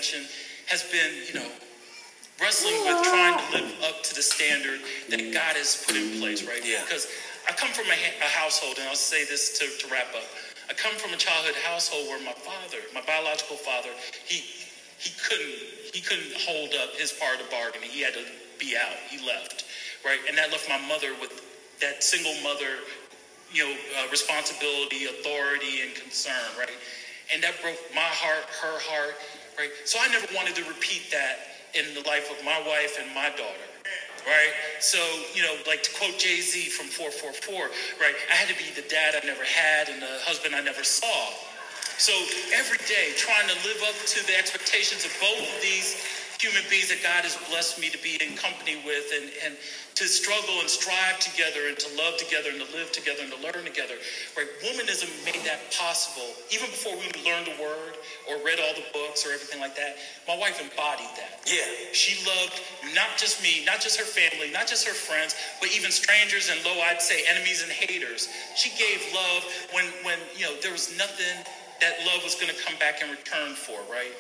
mentioned, has been, wrestling with trying to live up to the standard that God has put in place, right? Yeah. Because I come from a household, and I'll say this to wrap up. I come from a childhood household where my father, my biological father, he couldn't hold up his part of the bargain. He had to be out. He left, right? And that left my mother with that single mother, responsibility, authority, and concern, right? And that broke my heart, her heart, right? So I never wanted to repeat that in the life of my wife and my daughter, right? So, like to quote Jay-Z from 444, right? I had to be the dad I never had and the husband I never saw. So every day trying to live up to the expectations of both of these human beings that God has blessed me to be in company with and to struggle and strive together and to love together and to live together and to learn together, right? Womanism made that possible. Even before we learned the word or read all the books or everything like that, my wife embodied that. Yeah. She loved not just me, not just her family, not just her friends, but even strangers and I'd say enemies and haters. She gave love when there was nothing that love was going to come back in return for, right?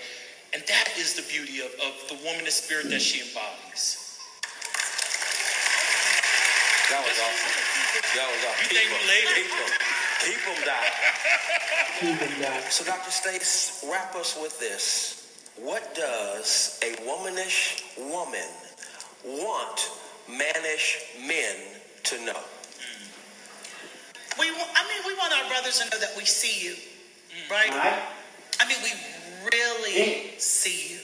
And that is the beauty of the womanist spirit that she embodies. That was awesome. That was awesome. You thank me later. Keep them down. So Dr. Stace, wrap us with this. What does a womanish woman want mannish men to know? We want our brothers to know that we see you, right? We really see you.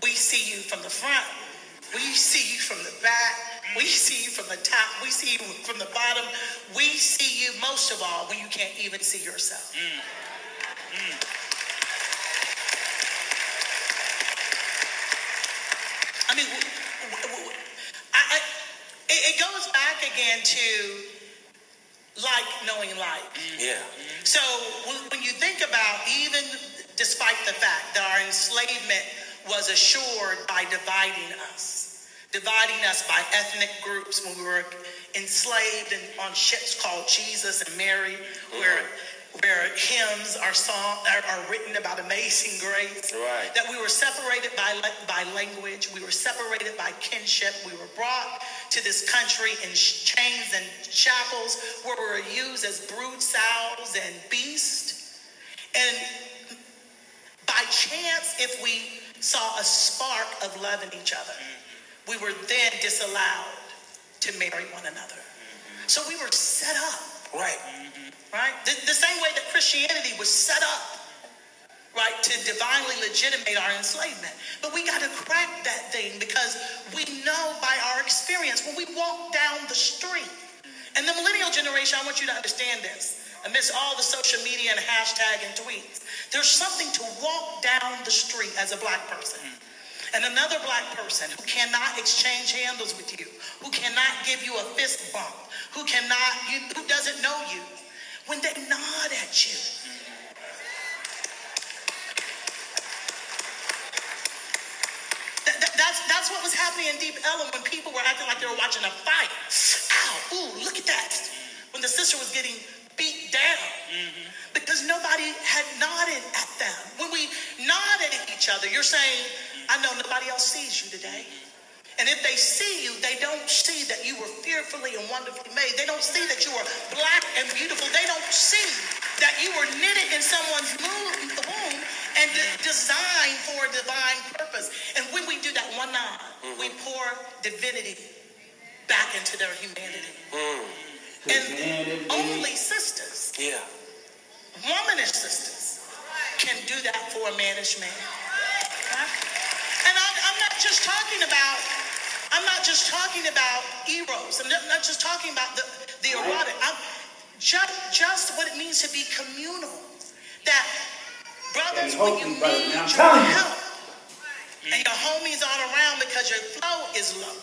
We see you from the front. We see you from the back. We see you from the top. We see you from the bottom. We see you most of all when you can't even see yourself. It goes back again to like knowing like. Yeah. So when you think about, even despite the fact that our enslavement was assured by dividing us by ethnic groups when we were enslaved and on ships called Jesus and Mary, where hymns are written about amazing grace. Right. That we were separated by language, we were separated by kinship, we were brought to this country in chains and shackles, where we were used as brood sows and beasts. And by chance, if we saw a spark of love in each other, we were then disallowed to marry one another. So we were set up. Right. Right? The same way that Christianity was set up, right, to divinely legitimate our enslavement. But we got to crack that thing, because we know by our experience when we walk down the street. And the millennial generation, I want you to understand this. Amidst all the social media and hashtag and tweets, there's something to walk down the street as a black person and another black person who cannot exchange handles with you, who cannot give you a fist bump, who doesn't know you, when they nod at you. That's what was happening in Deep Ellum when people were acting like they were watching a fight. Ow, ooh, look at that. When the sister was getting beat down. Because nobody had nodded at them. When we nodded at each other, you're saying, I know nobody else sees you today. And if they see you, they don't see that you were fearfully and wonderfully made. They don't see that you were black and beautiful. They don't see that you were knitted in someone's womb and designed for a divine purpose. And when we do that one nod, we pour divinity back into their humanity. And only sisters, womanish sisters, can do that for a mannish man. Right? And I'm not just talking about eros. I'm not just talking about the erotic. Just what it means to be communal. That brothers, when you need your help, and your homies aren't around because your flow is low.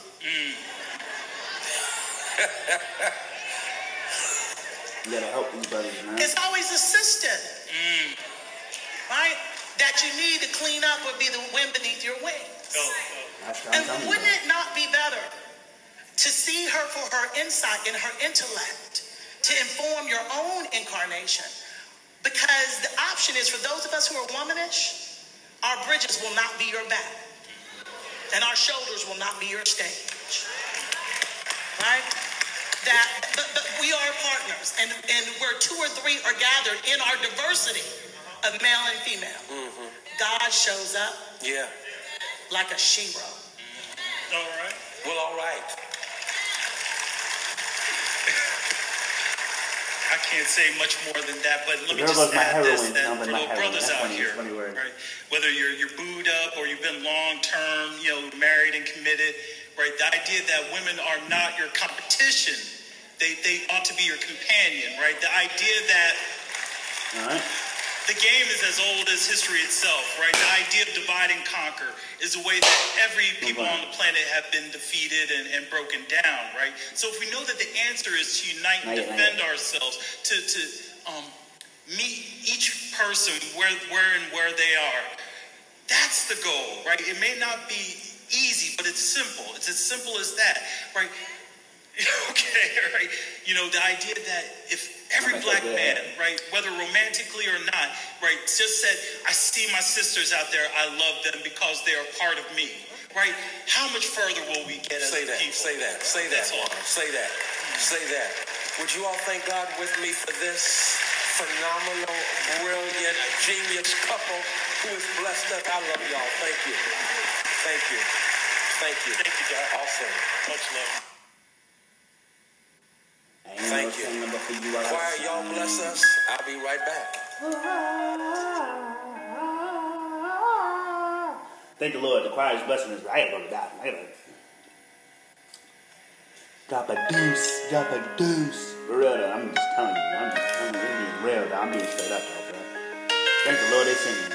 You gotta help these brothers, man. It's always a sister, right? That you need to clean up or be the wind beneath your wings. And wouldn't it not be better to see her for her insight and her intellect to inform your own incarnation? Because the option is, for those of us who are womanish, Our bridges will not be your back. And our shoulders will not be your stage. Right? But we are partners. And where two or three are gathered in our diversity of male and female, God shows up like a shero. All right. Well, all right. I can't say much more than that, but let me Girl just was my add this, heroine, that no, but for my little heroine. brothers That's out funny, here, it's funny word. right? Whether you're booed up or you've been long term, married and committed, right? The idea that women are not your competition, they ought to be your companion, right? The idea that All right. the game is as old as history itself, right? The idea of divide and conquer is a way that every people on the planet have been defeated and broken down, right? So if we know that the answer is to unite and defend ourselves, to meet each person where they are, that's the goal, right? It may not be easy, but it's simple. It's as simple as that, right? Okay, right? The idea that if every black man, right, whether romantically or not, right, just said, I see my sisters out there, I love them because they are part of me, right? How much further will we get as people? Say that, Juan. Say that. Would you all thank God with me for this phenomenal, brilliant, genius couple who has blessed us? I love y'all. Thank you. Thank you, God. Awesome. Much love. Thank you. Choir, y'all bless us. I'll be right back. Thank the Lord. The choir is blessing us. I gotta go to God. Drop a deuce. For real though, I'm just telling you. It's being real though. I'm being straight up though, bro. Thank the Lord they singing.